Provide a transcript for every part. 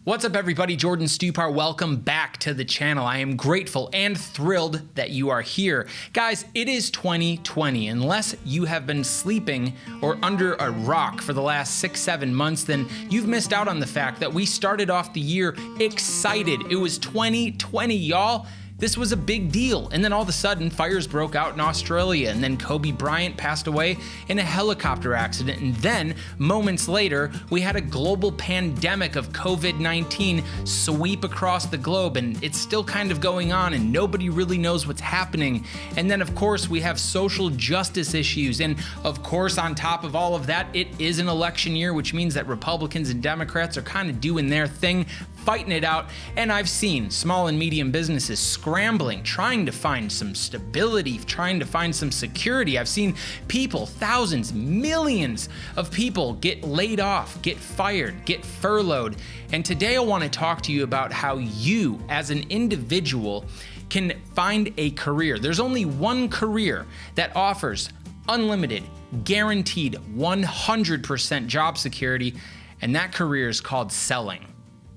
What's up, everybody? Jordan Stupar. Welcome back to the channel. I am grateful and thrilled that you are here. Guys, it is 2020. Unless you have been sleeping or under a rock for the last 6-7 months, then you've missed out on the fact that we started off the year excited. It was 2020, y'all. This was a big deal. And then all of a sudden, fires broke out in Australia, and then Kobe Bryant passed away in a helicopter accident. And then, moments later, we had a global pandemic of COVID-19 sweep across the globe, and it's still kind of going on, and nobody really knows what's happening. And then, of course, we have social justice issues. And of course, on top of all of that, it is an election year, which means that Republicans and Democrats are kind of doing their thing, fighting it out. And I've seen small and medium businesses scrambling, trying to find some stability, trying to find some security. I've seen people, thousands, millions of people get laid off, get fired, get furloughed. And today I want to talk to you about how you, as an individual, can find a career. There's only one career that offers unlimited, guaranteed 100% job security, and that career is called selling.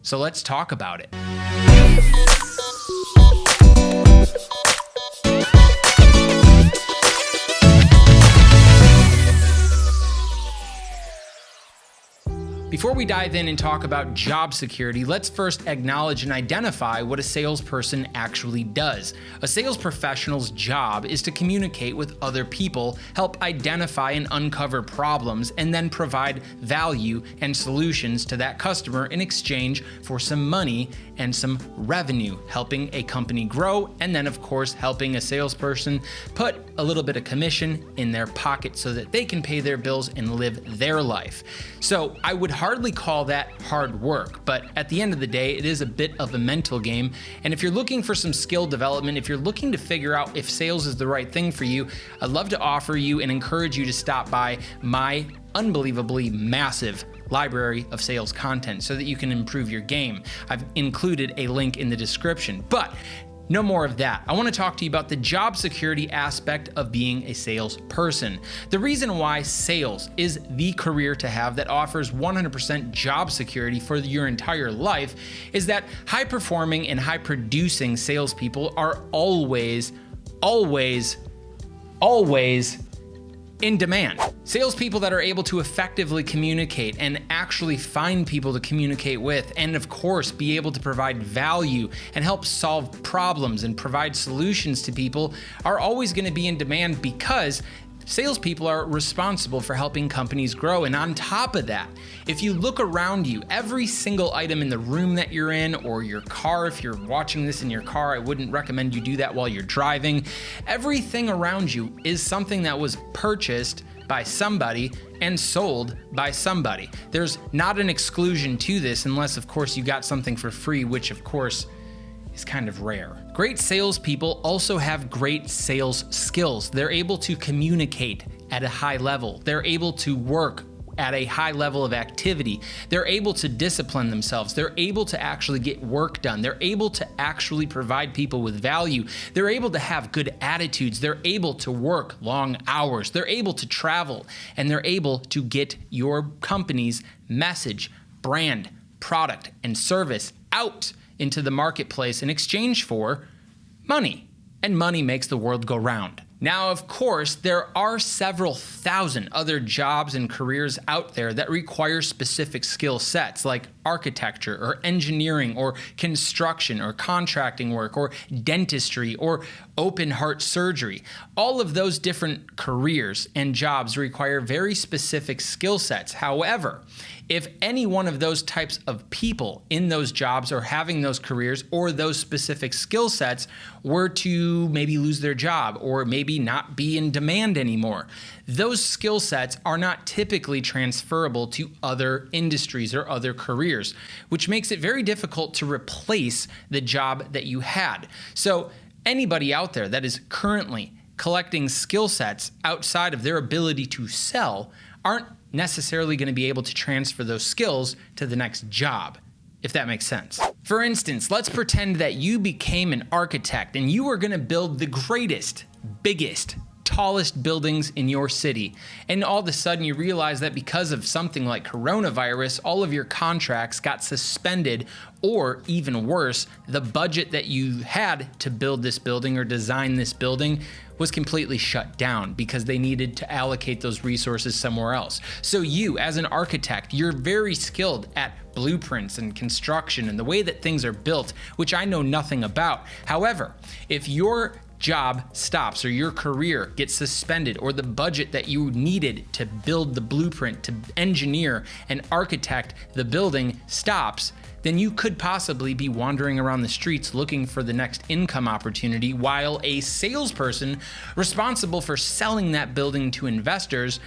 So let's talk about it. Before we dive in and talk about job security, let's first acknowledge and identify what a salesperson actually does. A sales professional's job is to communicate with other people, help identify and uncover problems, and then provide value and solutions to that customer in exchange for some money and some revenue, helping a company grow, and then of course helping a salesperson put a little bit of commission in their pocket so that they can pay their bills and live their life. So I would hardly call that hard work, but at the end of the day, it is a bit of a mental game. And if you're looking for some skill development, if you're looking to figure out if sales is the right thing for you, I'd love to offer you and encourage you to stop by my unbelievably massive library of sales content so that you can improve your game. I've included a link in the description, but no more of that. I want to talk to you about the job security aspect of being a salesperson. The reason why sales is the career to have that offers 100% job security for your entire life is that high-performing and high-producing salespeople are always in demand. Salespeople that are able to effectively communicate and actually find people to communicate with, and of course be able to provide value and help solve problems and provide solutions to people are always going to be in demand because salespeople are responsible for helping companies grow. And on top of that, if you look around you, every single item in the room that you're in, or your car, if you're watching this in your car, I wouldn't recommend you do that while you're driving. Everything around you is something that was purchased by somebody and sold by somebody. There's not an exclusion to this unless, of course, you got something for free, which of course is kind of rare. Great salespeople also have great sales skills. They're able to communicate at a high level. They're able to work at a high level of activity. They're able to discipline themselves. They're able to actually get work done. They're able to actually provide people with value. They're able to have good attitudes. They're able to work long hours. They're able to travel, and they're able to get your company's message, brand, product, and service out into the marketplace in exchange for money. And money makes the world go round. Now, of course, there are several thousand other jobs and careers out there that require specific skill sets like architecture or engineering or construction or contracting work or dentistry or open heart surgery. All of those different careers and jobs require very specific skill sets. However, if any one of those types of people in those jobs or having those careers or those specific skill sets were to maybe lose their job or maybe not be in demand anymore, those skill sets are not typically transferable to other industries or other careers, which makes it very difficult to replace the job that you had. So anybody out there that is currently collecting skill sets outside of their ability to sell aren't necessarily going to be able to transfer those skills to the next job, if that makes sense. For instance, let's pretend that you became an architect and you were going to build the greatest, biggest, tallest buildings in your city. And all of a sudden you realize that because of something like coronavirus, all of your contracts got suspended, or even worse, the budget that you had to build this building or design this building was completely shut down because they needed to allocate those resources somewhere else. So you, as an architect, you're very skilled at blueprints and construction and the way that things are built, which I know nothing about. However, if your job stops or your career gets suspended or the budget that you needed to build the blueprint, to engineer and architect the building stops, then you could possibly be wandering around the streets looking for the next income opportunity, while a salesperson responsible for selling that building to investors,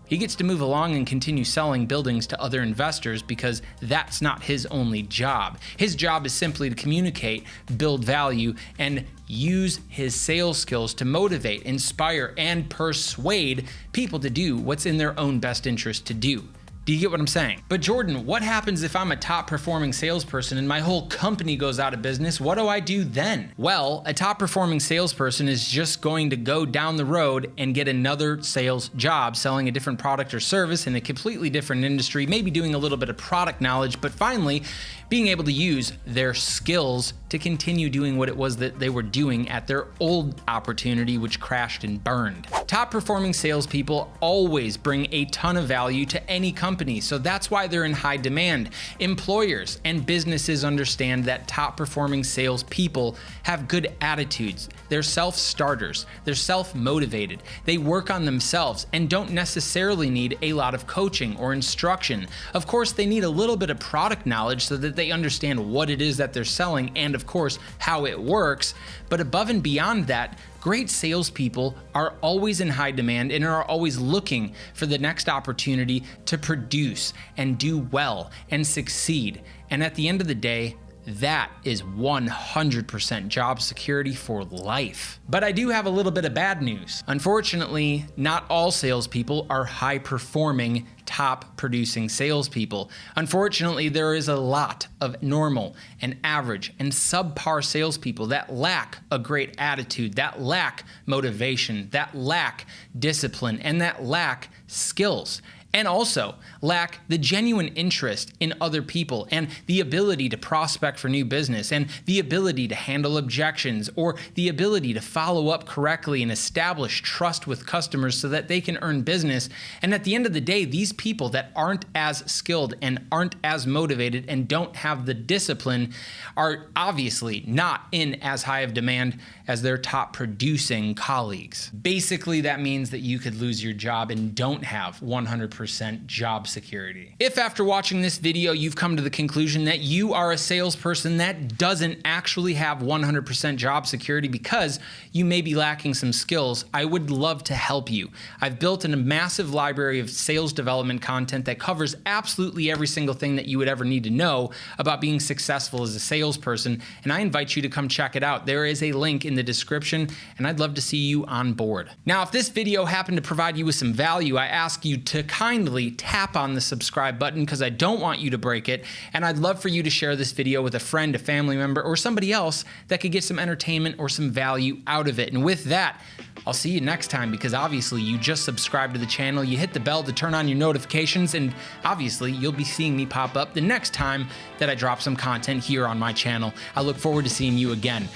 he gets to move along and continue selling buildings to other investors because that's not his only job. His job is simply to communicate, build value, and use his sales skills to motivate, inspire, and persuade people to do what's in their own best interest to do. Do you get what I'm saying? But Jordan, what happens if I'm a top performing salesperson and my whole company goes out of business? What do I do then? Well, a top performing salesperson is just going to go down the road and get another sales job selling a different product or service in a completely different industry, maybe doing a little bit of product knowledge, but finally being able to use their skills to continue doing what it was that they were doing at their old opportunity, which crashed and burned. Top performing salespeople always bring a ton of value to any company, so that's why they're in high demand. Employers and businesses understand that top performing salespeople have good attitudes. They're self-starters, they're self-motivated, they work on themselves and don't necessarily need a lot of coaching or instruction. Of course, they need a little bit of product knowledge so that they understand what it is that they're selling and of course how it works. But above and beyond that, great salespeople are always in high demand and are always looking for the next opportunity to produce and do well and succeed. And at the end of the day, that is 100% job security for life. But I do have a little bit of bad news. Unfortunately, not all salespeople are high performing, top producing salespeople. Unfortunately, there is a lot of normal and average and subpar salespeople that lack a great attitude, that lack motivation, that lack discipline, and that lack skills. And also lack the genuine interest in other people and the ability to prospect for new business and the ability to handle objections or the ability to follow up correctly and establish trust with customers so that they can earn business. And at the end of the day, these people that aren't as skilled and aren't as motivated and don't have the discipline are obviously not in as high of demand as their top producing colleagues. Basically, that means that you could lose your job and don't have 100% job security. If after watching this video, you've come to the conclusion that you are a salesperson that doesn't actually have 100% job security because you may be lacking some skills, I would love to help you. I've built a massive library of sales development content that covers absolutely every single thing that you would ever need to know about being successful as a salesperson, and I invite you to come check it out. There is a link in the description, and I'd love to see you on board. Now, if this video happened to provide you with some value, I ask you to kindly tap on the subscribe button because I don't want you to break it, and I'd love for you to share this video with a friend, a family member, or somebody else that could get some entertainment or some value out of it. And with that, I'll see you next time, because obviously you just subscribed to the channel, you hit the bell to turn on your notifications, and obviously you'll be seeing me pop up the next time that I drop some content here on my channel. I look forward to seeing you again.